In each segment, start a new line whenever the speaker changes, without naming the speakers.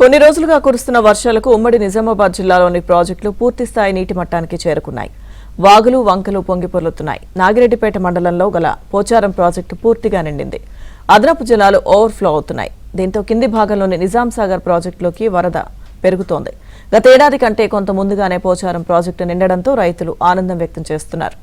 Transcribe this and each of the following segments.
కొన్ని రోజులుగా కురుస్తున్న వర్షాలకు ఉమ్మడి నిజామాబాద్ జిల్లాలోని ప్రాజెక్టులు పూర్తిస్థాయి నీటి మట్టానికి చేరుకున్నాయి. వాగులు వంకలు పొంగిపొర్లుతున్నాయి. నాగిరెడ్డిపేట మండలంలో గల పోచారం ప్రాజెక్టు పూర్తిగా నిండింది. అదనపు జలాలు ఓవర్ఫ్లో అవుతున్నాయి. దీంతో కింది భాగంలోని నిజాం సాగర్ ప్రాజెక్టులోకి వరద పెరుగుతోంది. గత ఏడాది కంటే కొంత ముందుగానే పోచారం ప్రాజెక్టు నిండడంతో రైతులు ఆనందం వ్యక్తం చేస్తున్నారు.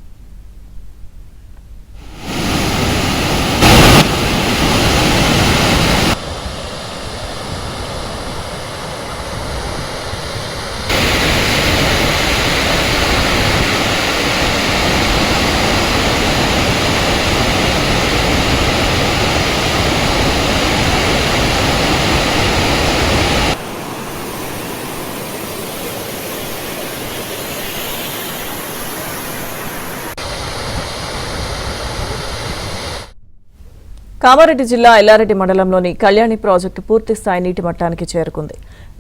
కామారెడ్డి జిల్లా ఎల్లారెడ్డి మండలంలోని కళ్యాణి ప్రాజెక్టు పూర్తిస్థాయి నీటి మట్టానికి చేరుకుంది.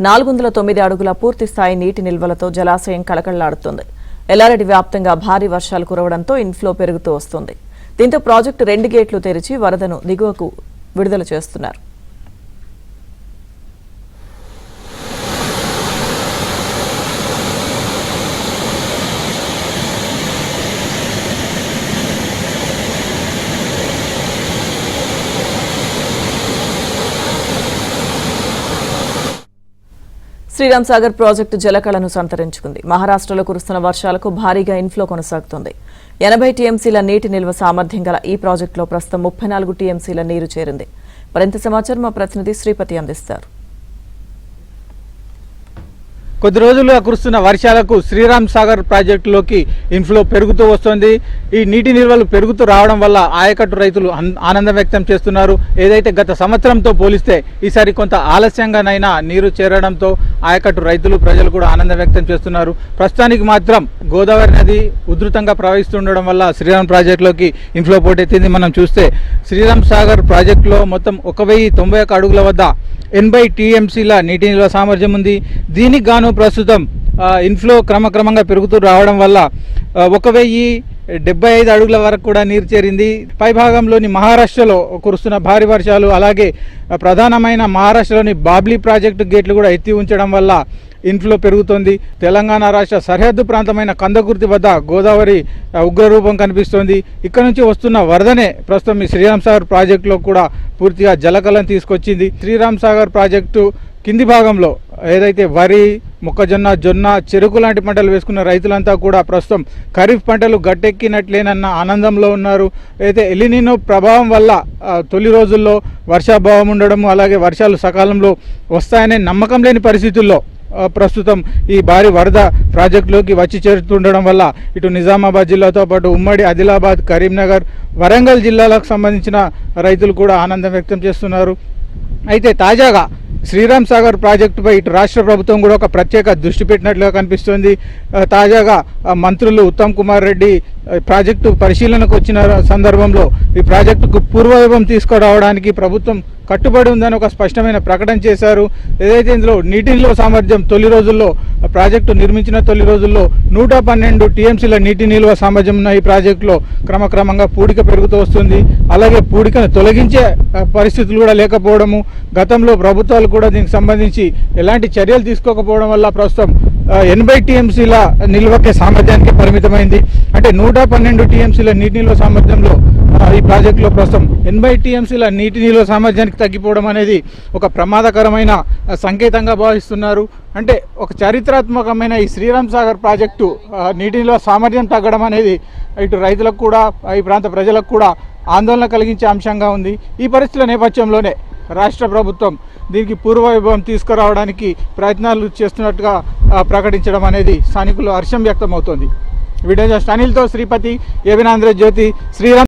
409 అడుగుల పూర్తిస్థాయి నీటి నిల్వలతో జలాశయం కళకళలాడుతోంది. ఎల్లారెడ్డి వ్యాప్తంగా భారీ వర్షాలు కురవడంతో ఇన్ఫ్లో పెరుగుతూ వస్తుంది. దీంతో ప్రాజెక్టు 2 గేట్లు తెరిచి వరదను దిగువకు విడుదల చేస్తున్నారు. శ్రీరామ్ సాగర్ ప్రాజెక్టు జలకళను సంతరించుకుంది. మహారాష్ట్రలో కురుస్తున్న వర్షాలకు భారీగా ఇన్ఫ్లో కొనసాగుతోంది. 80 టీఎంసీల నీటి నిల్వ సామర్థ్యం గల ఈ ప్రాజెక్టులో ప్రస్తుతం 34 టీఎంసీల నీరు చేరింది. మరింత సమాచారం మా ప్రతినిధి శ్రీపతి అందిస్తారు.
కొద్ది రోజులుగా కురుస్తున్న వర్షాలకు శ్రీరామ్ సాగర్ ప్రాజెక్టులోకి ఇన్ఫ్లో పెరుగుతూ వస్తోంది. ఈ నీటి నిల్వలు పెరుగుతూ రావడం వల్ల ఆయకట్టు రైతులు ఆనందం వ్యక్తం చేస్తున్నారు. ఏదైతే గత సంవత్సరంతో పోలిస్తే ఈసారి కొంత ఆలస్యంగానైనా నీరు చేరడంతో ఆయకట్టు రైతులు ప్రజలు కూడా ఆనందం వ్యక్తం చేస్తున్నారు. ప్రస్తుతానికి మాత్రం గోదావరి నది ఉధృతంగా ప్రవహిస్తుండడం వల్ల శ్రీరామ్ ప్రాజెక్టులోకి ఇన్ఫ్లో పోటెత్తింది. మనం చూస్తే శ్రీరామ్ సాగర్ ప్రాజెక్టులో మొత్తం 1091 అడుగుల వద్ద 80 టీఎంసీల నీటి నిల్వ సామర్థ్యం ఉంది. దీనికి గాను ప్రస్తుతం ఇన్ఫ్లో క్రమక్రమంగా పెరుగుతూ రావడం వల్ల 1075 అడుగుల వరకు కూడా నీరు చేరింది. పైభాగంలోని మహారాష్ట్రలో కురుస్తున్న భారీ వర్షాలు, అలాగే ప్రధానమైన మహారాష్ట్రలోని బాబ్లీ ప్రాజెక్టు గేట్లు కూడా ఎత్తి ఉంచడం వల్ల ఇన్ఫ్లో పెరుగుతోంది. తెలంగాణ రాష్ట్ర సరిహద్దు ప్రాంతమైన కందకుర్తి వద్ద గోదావరి ఉగ్రరూపం కనిపిస్తోంది. ఇక్కడ నుంచి వస్తున్న వరదనే ప్రస్తుతం ఈ శ్రీరామ్ సాగర్ ప్రాజెక్టులో కూడా పూర్తిగా జలకళను తీసుకొచ్చింది. శ్రీరామ్ సాగర్ ప్రాజెక్టు కింది భాగంలో ఏదైతే వరి, మొక్కజొన్న, జొన్న, చెరుకు లాంటి పంటలు వేసుకున్న రైతులంతా కూడా ప్రస్తుతం ఖరీఫ్ పంటలు గట్టెక్కినట్లేనన్న ఆనందంలో ఉన్నారు. అయితే ఎలినినో ప్రభావం వల్ల తొలి రోజుల్లో వర్షాభావం ఉండడం, అలాగే వర్షాలు సకాలంలో వస్తాయనే నమ్మకం లేని పరిస్థితుల్లో ప్రస్తుతం ఈ భారీ వరద ప్రాజెక్టులోకి వచ్చి చేరుతుండడం వల్ల ఇటు నిజామాబాద్ జిల్లాతో పాటు ఉమ్మడి ఆదిలాబాద్, కరీంనగర్, వరంగల్ జిల్లాలకు సంబంధించిన రైతులు కూడా ఆనందం వ్యక్తం చేస్తున్నారు. అయితే తాజాగా శ్రీరామ్ సాగర్ ప్రాజెక్టుపై ఇటు రాష్ట్ర ప్రభుత్వం కూడా ఒక ప్రత్యేక దృష్టి పెట్టినట్లుగా కనిపిస్తోంది. తాజాగా మంత్రులు ఉత్తమ్ కుమార్ రెడ్డి ప్రాజెక్టు పరిశీలనకు వచ్చిన సందర్భంలో ఈ ప్రాజెక్టుకు పూర్వవైభవం తీసుకురావడానికి ప్రభుత్వం కట్టుబడి ఉందని ఒక స్పష్టమైన ప్రకటన చేశారు. ఏదైతే ఇందులో నీటి నిల్వ సామర్థ్యం తొలి రోజుల్లో ప్రాజెక్టు నిర్మించిన తొలి రోజుల్లో 112 టీఎంసీల నీటి నిల్వ సామర్థ్యం ఉన్న ఈ ప్రాజెక్టులో క్రమక్రమంగా పూడిక పెరుగుతూ వస్తుంది. అలాగే పూడికను తొలగించే పరిస్థితులు కూడా లేకపోవడము, గతంలో ప్రభుత్వాలు కూడా దీనికి సంబంధించి ఎలాంటి చర్యలు తీసుకోకపోవడం వల్ల ప్రస్తుతం 80 టీఎంసీల నిల్వకే సామర్థ్యానికి పరిమితమైంది. అంటే 112 టీఎంసీల నీటి నిల్వ సామర్థ్యంలో ఈ ప్రాజెక్టులో ప్రస్తుతం 80 టీఎంసీల నీటి నిల్వ సామర్థ్యానికి తగ్గిపోవడం అనేది ఒక ప్రమాదకరమైన సంకేతంగా భావిస్తున్నారు. అంటే ఒక చారిత్రాత్మకమైన ఈ శ్రీరామ్ సాగర్ ప్రాజెక్టు నీటి నిల్వ సామర్థ్యం తగ్గడం అనేది ఇటు రైతులకు కూడా ఈ ప్రాంత ప్రజలకు కూడా ఆందోళన కలిగించే అంశంగా ఉంది. ఈ పరిస్థితుల నేపథ్యంలోనే రాష్ట్ర ప్రభుత్వం దీనికి పూర్వవైభవం తీసుకురావడానికి ప్రయత్నాలు చేస్తున్నట్టుగా ప్రకటించడం అనేది స్థానికులు హర్షం వ్యక్తం అవుతోంది. వీడియో జర్నలిస్ట్ అనిల్తో శ్రీపతి, ఏబిన్ ఆంధ్రజ్యోతి, శ్రీరామ్.